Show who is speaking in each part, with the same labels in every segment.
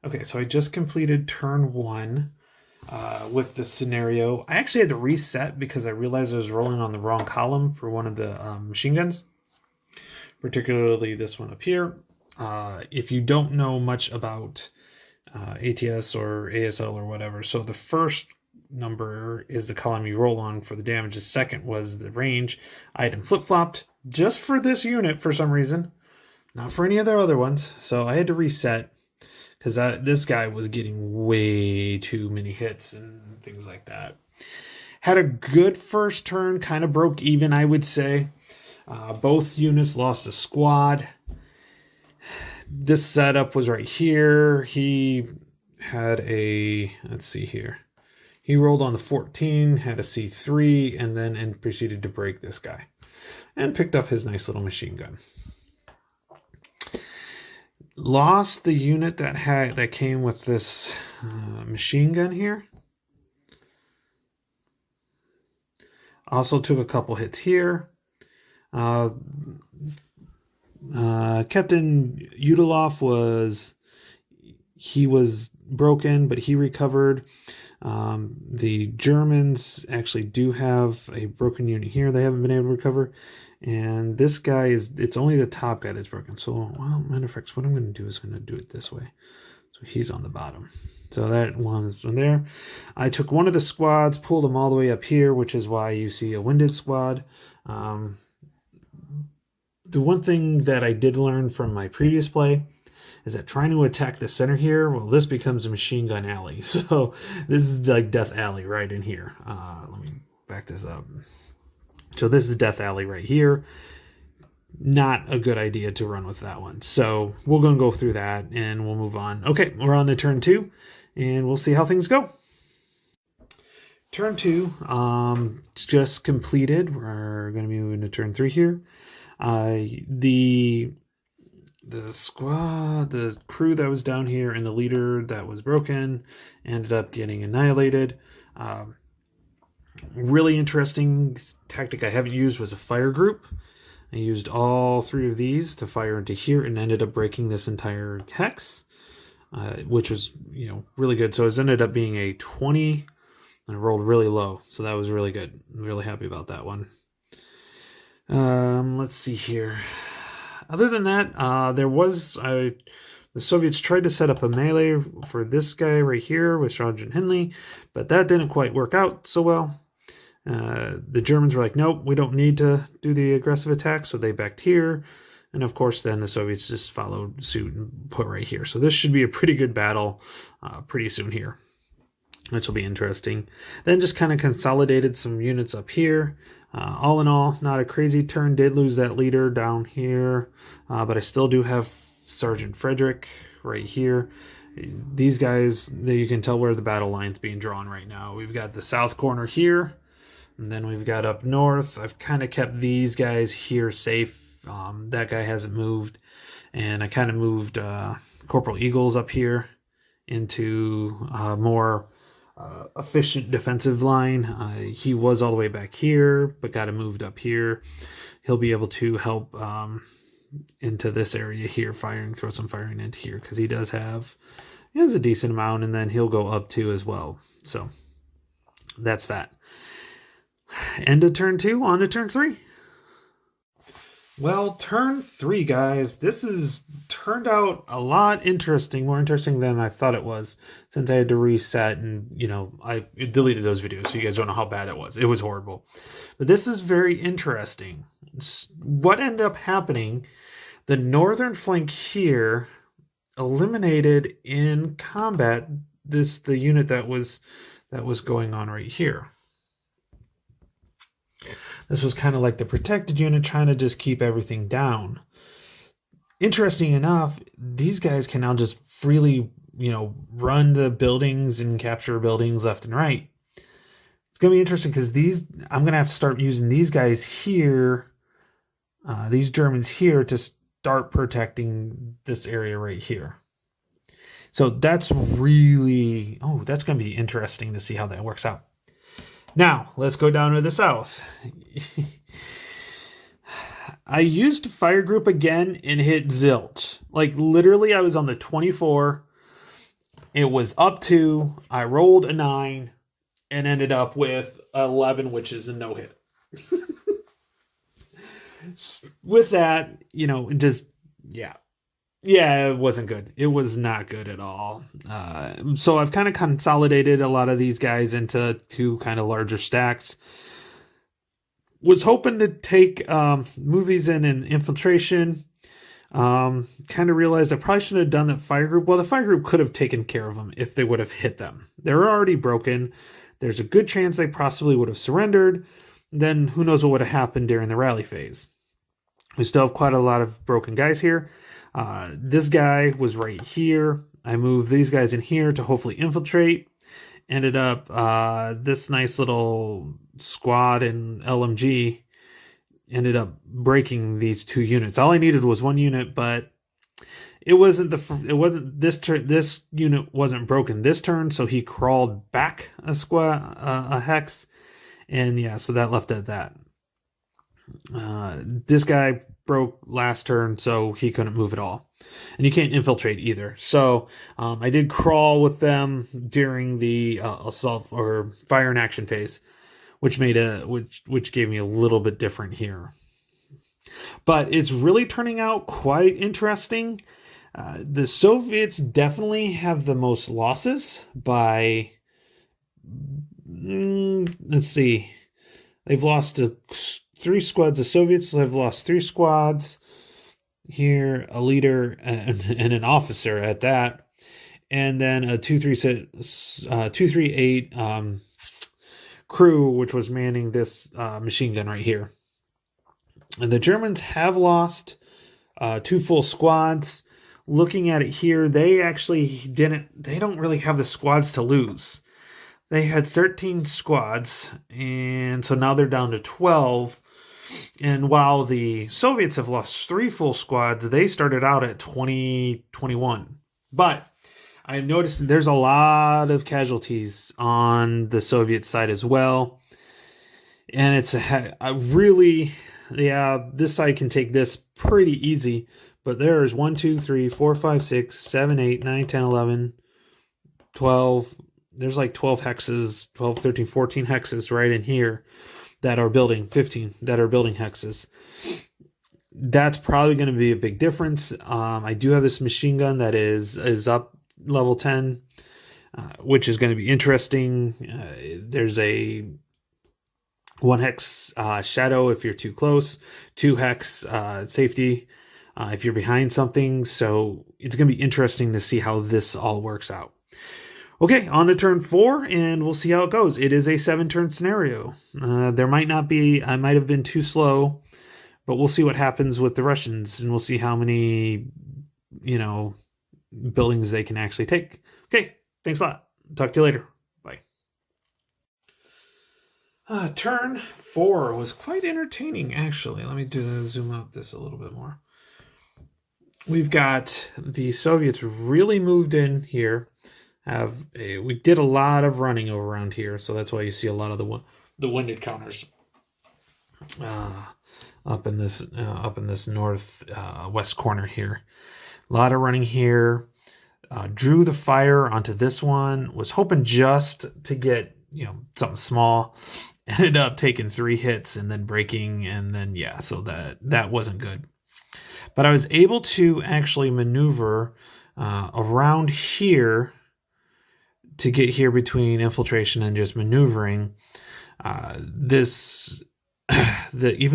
Speaker 1: Okay, so I just completed turn one with this scenario. I actually had to reset because I realized I was rolling on the wrong column for one of the machine guns, particularly this one up here. If you don't know much about ATS or ASL or whatever, so the first number is the column you roll on for the damage. The second was the range. I had them flip-flopped just for this unit for some reason, not for any of their other ones. So I had to reset because this guy was getting way too many hits and things like that. Had a good first turn, kind of broke even, I would say. Both units lost a squad. This setup was right here. He had a, let's see here. He rolled on the 14, had a C3, and proceeded to break this guy. And picked up his nice little machine gun. Lost the unit that came with this machine gun here. Also took a couple hits here. Captain Udalov was broken, but he recovered. The Germans actually do have a broken unit here. They haven't been able to recover. And this guy it's only the top guy that's broken. So, well, matter of fact, what I'm going to do is I'm going to do it this way. So he's on the bottom. So that one's from there. I took one of the squads, pulled them all the way up here, which is why you see a winded squad. The one thing that I did learn from my previous play is that trying to attack the center here, well, this becomes a machine gun alley. So this is like Death Alley right in here. Let me back this up. So this is Death Alley right here. Not a good idea to run with that one. So we're going to go through that and we'll move on. Okay, we're on to turn two and we'll see how things go. Turn two just completed. We're going to be moving to turn three here. The squad, the crew that was down here and the leader that was broken ended up getting annihilated. Really interesting tactic I haven't used was a fire group. I used all three of these to fire into here and ended up breaking this entire hex, which was, really good. So it ended up being a 20 and I rolled really low. So that was really good. I'm really happy about that one. Let's see here. Other than that, the Soviets tried to set up a melee for this guy right here with Sergeant Henley, but that didn't quite work out so well. The Germans were like, nope, we don't need to do the aggressive attack, so they backed here. And of course, then the Soviets just followed suit and put right here. So this should be a pretty good battle pretty soon here, which will be interesting. Then just kind of consolidated some units up here. All in all, not a crazy turn. Did lose that leader down here, but I still do have Sergeant Frederick right here. These guys, you can tell where the battle line's being drawn right now. We've got the south corner here, and then we've got up north. I've kind of kept these guys here safe. That guy hasn't moved, and I kind of moved Corporal Eagles up here into more efficient defensive line. He was all the way back here, but got him moved up here. He'll be able to help into this area here, throw some firing into here, because he has a decent amount, and then he'll go up too as well. So that's that. End of turn two, on to turn three. Well, turn three, guys. This has turned out a lot more interesting than I thought it was, since I had to reset and, I deleted those videos, so you guys don't know how bad it was. It was horrible. But this is very interesting. What ended up happening, the northern flank here eliminated in combat the unit that was going on right here. This was kind of like the protected unit trying to just keep everything down. Interesting enough, these guys can now just freely, run the buildings and capture buildings left and right. It's going to be interesting because I'm going to have to start using these guys here, these Germans here, to start protecting this area right here. So that's that's going to be interesting to see how that works out. Now, let's go down to the south. I used fire group again and hit zilch. Like, literally, I was on the 24, It was up to, I rolled a 9 and ended up with 11, which is a no hit. With that, just, yeah. Yeah, it wasn't good. It was not good at all. So I've kind of consolidated a lot of these guys into two kind of larger stacks. Was hoping to take move these in infiltration. Kind of realized I probably shouldn't have done that fire group. Well, the fire group could have taken care of them if they would have hit them. They're already broken. There's a good chance they possibly would have surrendered. Then who knows what would have happened during the rally phase. We still have quite a lot of broken guys here. This guy was right here. I moved these guys in here to hopefully infiltrate. Ended up this nice little squad and LMG ended up breaking these 2 units. All I needed was 1 unit, but it wasn't this turn. This unit wasn't broken this turn, so he crawled back a hex, and yeah, so that left at that. This guy broke last turn, so he couldn't move at all, and you can't infiltrate either. So I did crawl with them during the assault or fire in action phase, which gave me a little bit different here. But it's really turning out quite interesting. The Soviets definitely have the most losses by, let's see, they've lost 3 squads. The Soviets have lost 3 squads here, a leader and an officer at that, and then a 238 crew, which was manning this machine gun right here. And the Germans have lost 2 full squads. Looking at it here, they don't really have the squads to lose. They had 13 squads, and so now they're down to 12. And while the Soviets have lost 3 full squads, they started out at 21. But I noticed there's a lot of casualties on the Soviet side as well. And it's this side can take this pretty easy. But there's 1, 2, 3, 4, 5, 6, 7, 8, 9, 10, 11, 12. There's like 12 hexes, 12, 13, 14 hexes right in here that are building, 15 that are building hexes. That's probably going to be a big difference. I do have this machine gun that is up level 10, which is going to be interesting. There's a 1 hex shadow if you're too close, 2 hex safety if you're behind something. So it's going to be interesting to see how this all works out. Okay, on to turn 4, and we'll see how it goes. It is a 7-turn scenario. I might have been too slow, but we'll see what happens with the Russians, and we'll see how many, buildings they can actually take. Okay, thanks a lot. Talk to you later. Bye. Turn 4 was quite entertaining, actually. Let me zoom out this a little bit more. We've got the Soviets really moved in here. We did a lot of running around here, so that's why you see a lot of the winded counters up in this north west corner here. A lot of running here. Drew the fire onto this one. Was hoping just to get something small. Ended up taking 3 hits and then breaking, and then so that wasn't good. But I was able to actually maneuver around here to get here between infiltration and just maneuvering. Even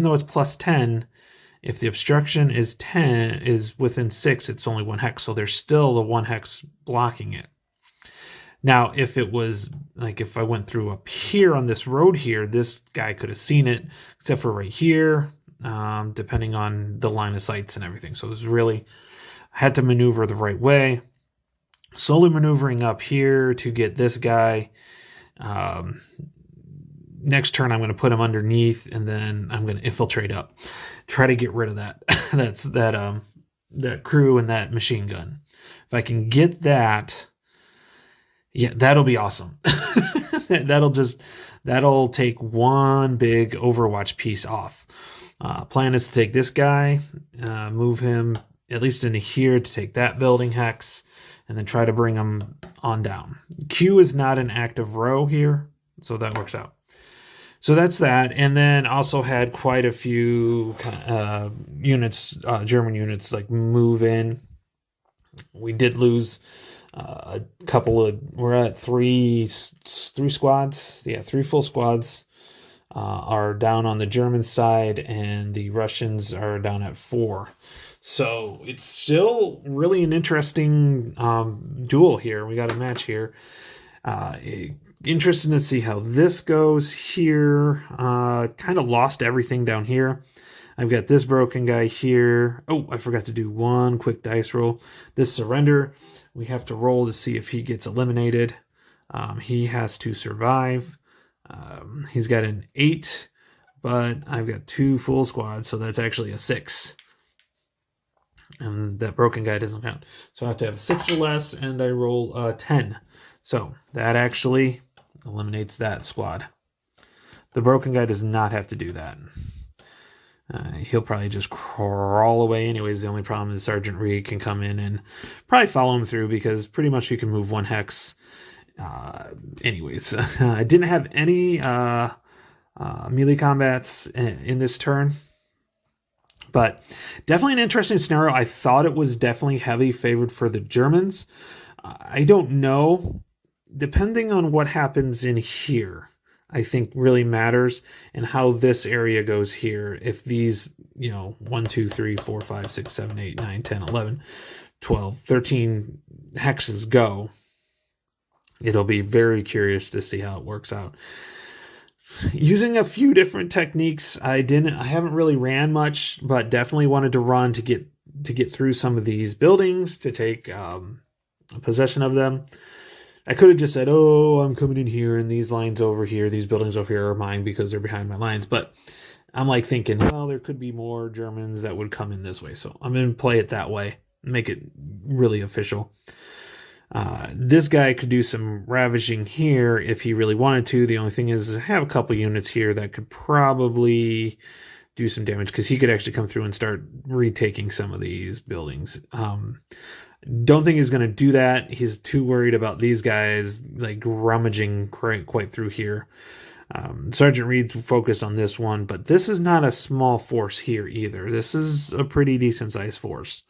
Speaker 1: though it's plus 10, if the obstruction is within 6, it's only 1 hex, so there's still the 1 hex blocking it. Now, if it was if I went through up here on this road here, this guy could have seen it, except for right here, depending on the line of sights and everything. So it was really had to maneuver the right way. Slowly maneuvering up here to get this guy. Next turn, I'm going to put him underneath, and then I'm going to infiltrate up, try to get rid of that. that crew and that machine gun. If I can get that, that'll be awesome. that'll take one big Overwatch piece off. Plan is to take this guy, move him at least into here to take that building hex, and then try to bring him on down. Q is not an active row here, so that works out. So that's that, and then also had quite a few units, German units, like move in. We did lose a couple of. We're at three squads. Yeah, 3 full squads are down on the German side, and the Russians are down at 4. So it's still really an interesting duel here. We got a match here. Interesting to see how this goes here. Kind of lost everything down here. I've got this broken guy here. Oh, I forgot to do one quick dice roll. This surrender, we have to roll to see if he gets eliminated. He has to survive. He's got an 8, but I've got 2 full squads, so that's actually a 6. And that broken guy doesn't count. So I have to have a 6 or less, and I roll a 10. So that actually eliminates that squad. The broken guy does not have to do that. He'll probably just crawl away anyways. The only problem is Sergeant Reed can come in and probably follow him through, because pretty much you can move 1 hex. Anyways, I didn't have any melee combats in this turn. But definitely an interesting scenario. I thought it was definitely heavy favored for the Germans. I don't know. Depending on what happens in here, I think really matters, and how this area goes here. If these, 1, 2, 3, 4, 5, 6, 7, 8, 9, 10, 11, 12, 13 hexes go, it'll be very curious to see how it works out. Using a few different techniques. I haven't really ran much, but definitely wanted to run to get through some of these buildings, to take possession of them. I could have just said, oh, I'm coming in here, and these lines over here, these buildings over here are mine because they're behind my lines. But I'm like thinking, well, there could be more Germans that would come in this way. So I'm going to play it that way, make it really official. This guy could do some ravaging here if he really wanted to. The only thing is, I have a couple units here that could probably do some damage, because he could actually come through and start retaking some of these buildings. Don't think he's going to do that. He's too worried about these guys like rummaging quite through here. Sergeant Reed's focused on this one, but this is not a small force here either. This is a pretty decent sized force,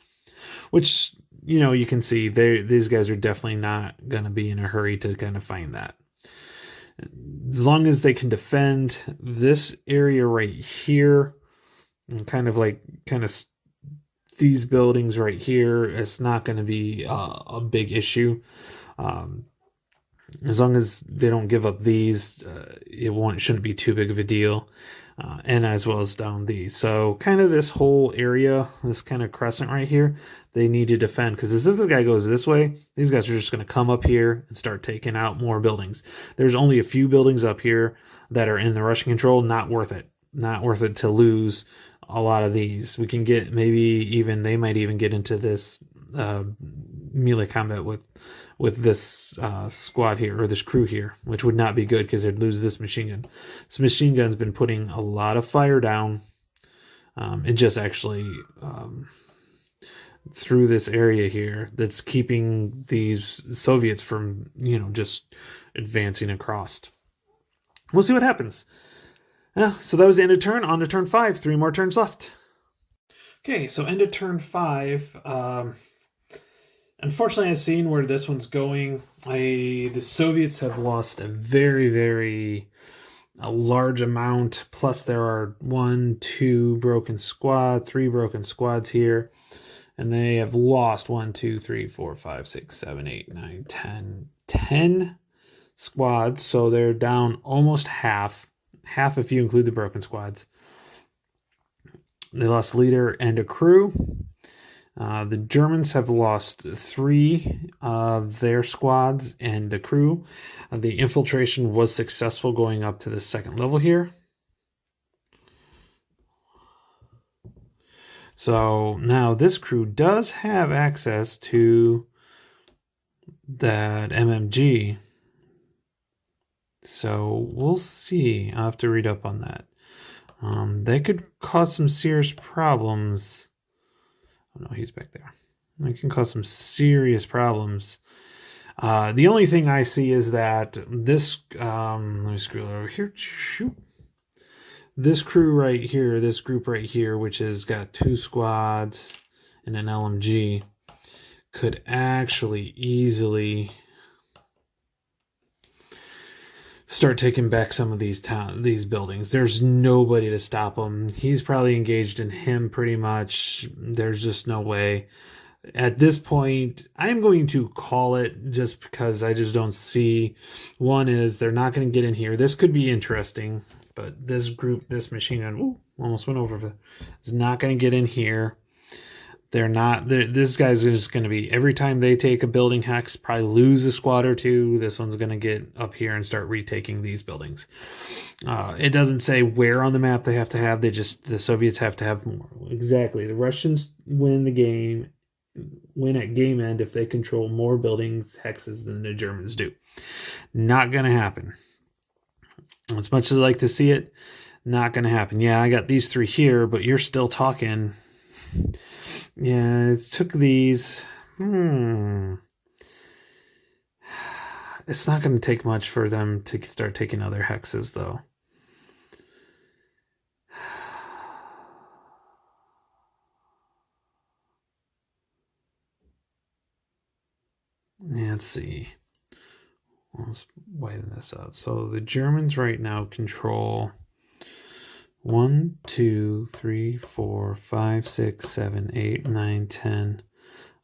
Speaker 1: which, you can see these guys are definitely not going to be in a hurry to kind of find that. As long as they can defend this area right here, and kind of these buildings right here, it's not going to be a big issue. As long as they don't give up these, it shouldn't be too big of a deal. And as well as down these. So kind of this whole area, this kind of crescent right here, they need to defend, because if the guy goes this way, these guys are just going to come up here and start taking out more buildings. There's only a few buildings up here that are in the Russian control. Not worth it. Not worth it to lose a lot of these. We can get they might even get into this melee combat with this squad here, or this crew here, which would not be good, because they'd lose this machine gun. This machine gun's been putting a lot of fire down. It just actually through this area here, that's keeping these Soviets from just advancing across. We'll see what happens. So that was the end of turn. On to turn 5. 3 more turns left. Okay, so end of turn 5. Unfortunately, I've seen where this one's going. The Soviets have lost a very, very large amount. Plus, there are 3 broken squads here. And they have lost 1, 2, 3, 4, 5, 6, 7, 8, 9, 10 squads. So they're down almost half. Half if you include the broken squads. They lost a leader and a crew. The Germans have lost 3 of their squads and the crew. The infiltration was successful going up to the 2nd level here. So now this crew does have access to that MMG. So we'll see. I'll have to read up on that. That could cause some serious problems. Oh no, he's back there. It can cause some serious problems. The only thing I see is that this, let me scroll over here. Shoot. This crew right here, this group right here, which has got 2 squads and an LMG, could actually easily start taking back some of these buildings. There's nobody to stop him. He's probably engaged in him pretty much. There's just no way. At this point, I'm going to call it just because I just don't see. One is they're not going to get in here. This could be interesting, but this group, this machine gun, almost went over. Is not going to get in here. They're not. This guy's just going to be, every time they take a building hex, probably lose a squad or 2. This one's going to get up here and start retaking these buildings. It doesn't say where on the map they have to have. The Soviets have to have more. Exactly. The Russians win the game, win at game end if they control more buildings hexes than the Germans do. Not going to happen. As much as I like to see it, not going to happen. Yeah, I got these 3 here, but you're still talking. Yeah, it took these. It's not going to take much for them to start taking other hexes, though. Let's see. Let's widen this out. So the Germans right now control 1, 2, 3, 4, 5, 6, 7, 8, 9, 10,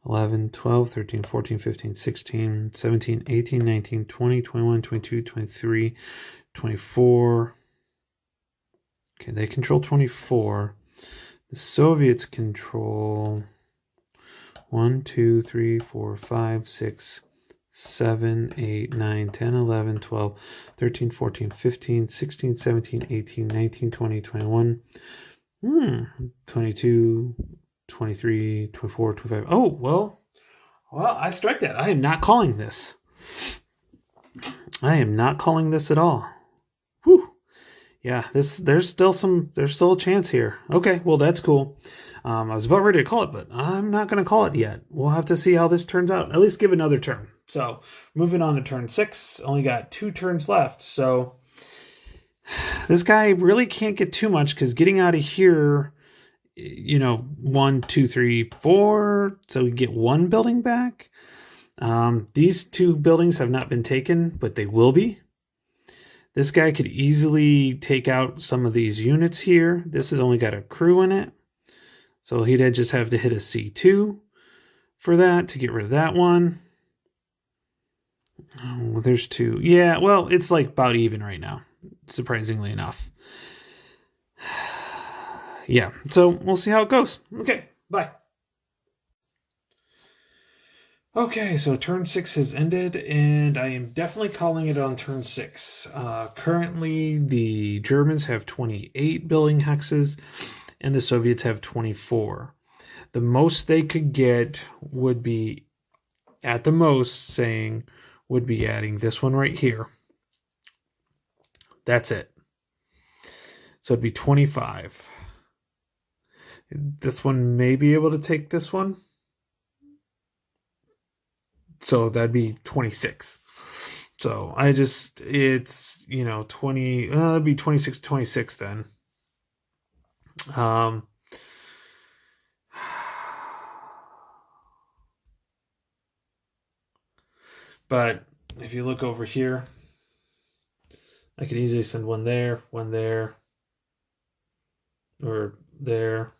Speaker 1: 11, 12, 13, 14, 15, 16, 17, 18, 19, 20, 21, 22, 23, 24. Okay, they control 24. The Soviets control 1, 2, 3, 4, 5, 6, 7, 8, 9, 10, 11, 12, 13, 14, 15, 16, 17, 18, 19, 20, 21, 22, 23, 24, 25. Oh, well, I strike that. I am not calling this. I am not calling this at all. Whew. Yeah, there's still a chance here. Okay, well, that's cool. I was about ready to call it, but I'm not going to call it yet. We'll have to see how this turns out. At least give another turn. So moving on to turn 6, only got 2 turns left. So this guy really can't get too much because getting out of here, 1, 2, 3, 4. So we get 1 building back. These 2 buildings have not been taken, but they will be. This guy could easily take out some of these units here. This has only got a crew in it. So he'd just have to hit a C2 for that to get rid of that one. Oh, there's 2. Yeah, well, it's like about even right now, surprisingly enough. Yeah, so we'll see how it goes. Okay, bye. Okay, so turn 6 has ended, and I am definitely calling it on turn 6. Currently, the Germans have 28 building hexes, and the Soviets have 24. The most they could get would be, at the most, would be adding this one right here. That's it. So it'd be 25. This one may be able to take this one. So that'd be 26. So it's 20, it'd be 26, 26 then. But if you look over here, I could easily send one there, or there.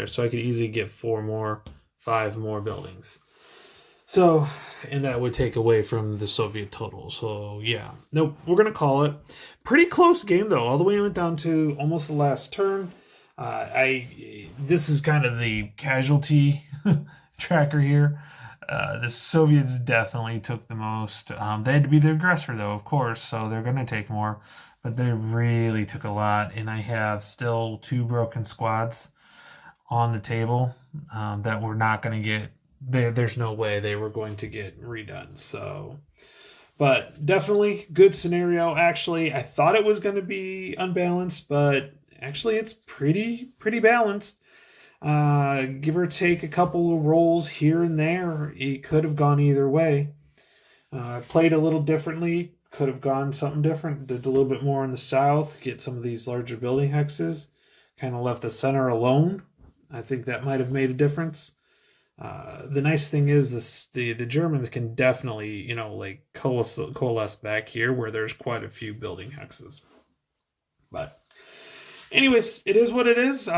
Speaker 1: So I could easily get 4 more, 5 more buildings. So, and that would take away from the Soviet total. So, yeah. Nope, we're going to call it. Pretty close game, though. All the way went down to almost the last turn. This is kind of the casualty tracker here. The Soviets definitely took the most. They had to be the aggressor, though, of course, so they're going to take more. But they really took a lot, and I have still 2 broken squads on the table that we're not going to get. There's no way they were going to get redone. So, but definitely good scenario. Actually, I thought it was going to be unbalanced, but actually it's pretty balanced. Give or take a couple of rolls here and there, it could have gone either way. Played a little differently, could have gone something different. Did a little bit more in the south, get some of these larger building hexes. Kind of left the center alone. I think that might have made a difference. The nice thing is the Germans can definitely, like coalesce back here where there's quite a few building hexes. But anyways, it is what it is.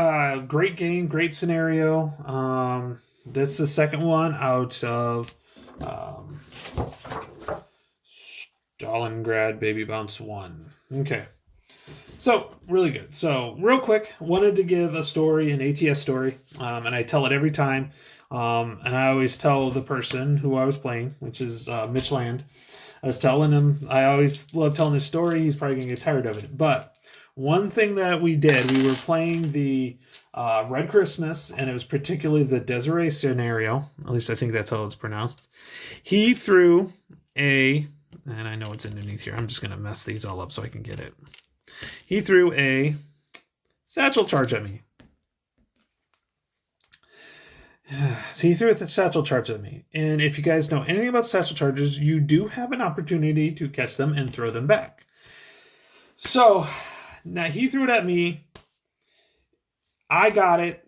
Speaker 1: Great game, great scenario. That's the second one out of Stalingrad Baby Bounce 1. Okay. So, really good. So, real quick, wanted to give a story, an ATS story, and I tell it every time. And I always tell the person who I was playing, which is Mitch Land. I was telling him, I always love telling this story. He's probably going to get tired of it. But one thing that we did, we were playing the Red Christmas, and it was particularly the Desiree scenario. At least I think that's how it's pronounced. He threw and I know it's underneath here. I'm just going to mess these all up so I can get it. He threw a satchel charge at me. So he threw a satchel charge at me. And if you guys know anything about satchel charges, you do have an opportunity to catch them and throw them back. So now he threw it at me. I got it,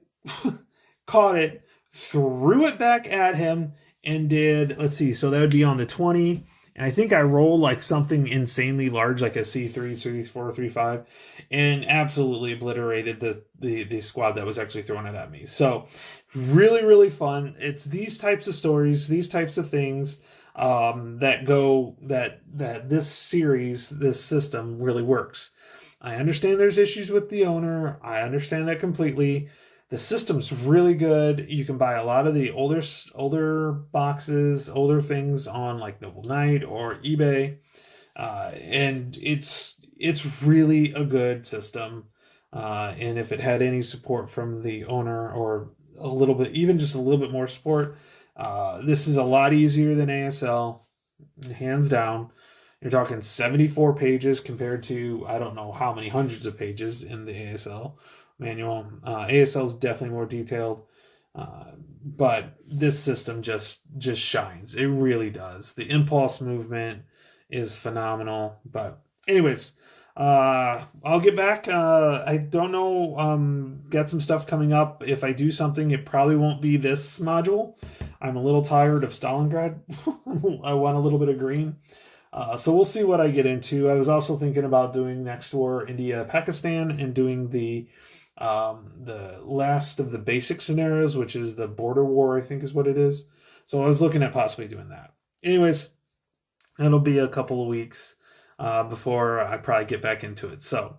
Speaker 1: caught it, threw it back at him, and did, let's see, so that would be on the 20. And I think I rolled like something insanely large, like a C3, C4, C5, and absolutely obliterated the squad that was actually throwing it at me. So really, really fun. It's these types of stories, these types of things that this series, this system really works. I understand there's issues with the owner. I understand that completely. The system's really good. You can buy a lot of the older boxes, older things on like Noble Knight or eBay, and it's really a good system. And if it had any support from the owner or a little bit, even just a little bit more support, this is a lot easier than ASL, hands down. You're talking 74 pages compared to I don't know how many hundreds of pages in the ASL manual. ASL is definitely more detailed, but this system just shines. It really does. The impulse movement is phenomenal. But anyways, I'll get back. I don't know. Got some stuff coming up. If I do something, it probably won't be this module. I'm a little tired of Stalingrad. I want a little bit of green. So we'll see what I get into. I was also thinking about doing Next War India Pakistan and doing the last of the basic scenarios, which is the border war, I think is what it is. So I was looking at possibly doing that. Anyways, it'll be a couple of weeks before I probably get back into it. So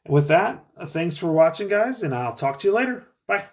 Speaker 1: with that, thanks for watching, guys, and I'll talk to you later. Bye.